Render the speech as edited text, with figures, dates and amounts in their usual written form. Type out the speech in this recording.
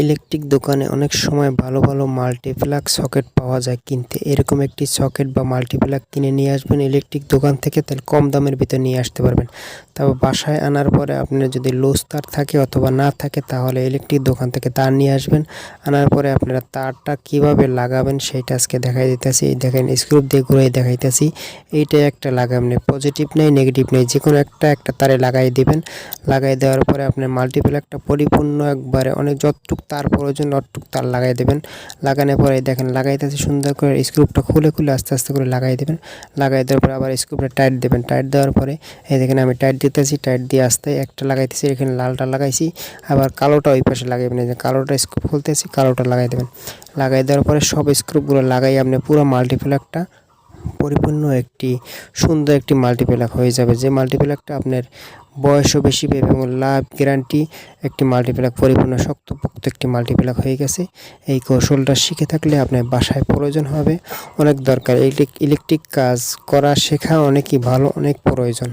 Electric দোকানে অনেক সময় ভালো ভালো মাল্টিপ্লাগ সকেট পাওয়া যায় কিনতে। এরকম একটি সকেট বা মাল্টিপ্লাগ কিনে নিয়ে আসবেন ইলেকট্রিক দোকান থেকে, তাহলে কম দামের ভিতরে নিয়ে আসতে পারবেন। তারপর বাসায় আনার পরে আপনার যদি লুজ তার থাকে অথবা না থাকে, তাহলে ইলেকট্রিক দোকান থেকে তার নিয়ে আসবেন। আনার পরে আপনারা তারটা কিভাবে লাগাবেন সেইটা আজকে দেখাই দিতেছি। এই দেখেন, স্ক্রু দিয়ে ঘুরে দেখাইতেছি। এইটাই একটা লাগাবেন, পজিটিভ নেই নেগেটিভ নেই, যে কোনো একটা তারে লাগাই দিবেন। লাগাই দেওয়ার পরে আপনার মাল্টিপ্লাগটা পরিপূর্ণ একবারে অনেক যতটুক তার প্রয়োজন ততটুক তার লাগাই দেবেন। লাগানোর পরে দেখেন লাগাইতেছি সুন্দর করে, স্ক্রুপটা খুলে খুলে আস্তে আস্তে করে লাগাই দেবেন। লাগাই দেওয়ার পরে আবার স্ক্রুপটা টাইট দেবেন। টাইট দেওয়ার পরে এই দেখেন আমি টাইট দিতেছি, টাইট দিয়ে আস্তে একটা লাগাইতেছি, এখানে লালটা লাগাইছি, আবার কালোটা ওই পাশে লাগাইবেন। এই যে কালোটা স্ক্রুপ খুলতেছি, কালোটা লাগাই দেবেন। লাগাই দেওয়ার পরে সব স্ক্রুপগুলো লাগাই আপনি পুরো মাল্টিপ্লাগটা পরিপূর্ণ একটি সুন্দর একটি মাল্টিপ্লাগ হয়ে যাবে, যে মাল্টিপ্লাগটা আপনার বয়সও বেশি পাবে এবং লাভ গ্যারান্টি একটি মাল্টিপ্লাগ পরিপূর্ণ শক্তপোক্ত একটি মাল্টিপ্লাগ হয়ে গেছে। এই কৌশলটা শিখে থাকলে আপনার বাসায় প্রয়োজন হবে, অনেক দরকার। ইলেকট্রিক কাজ করা শেখা অনেকই ভালো, অনেক প্রয়োজন।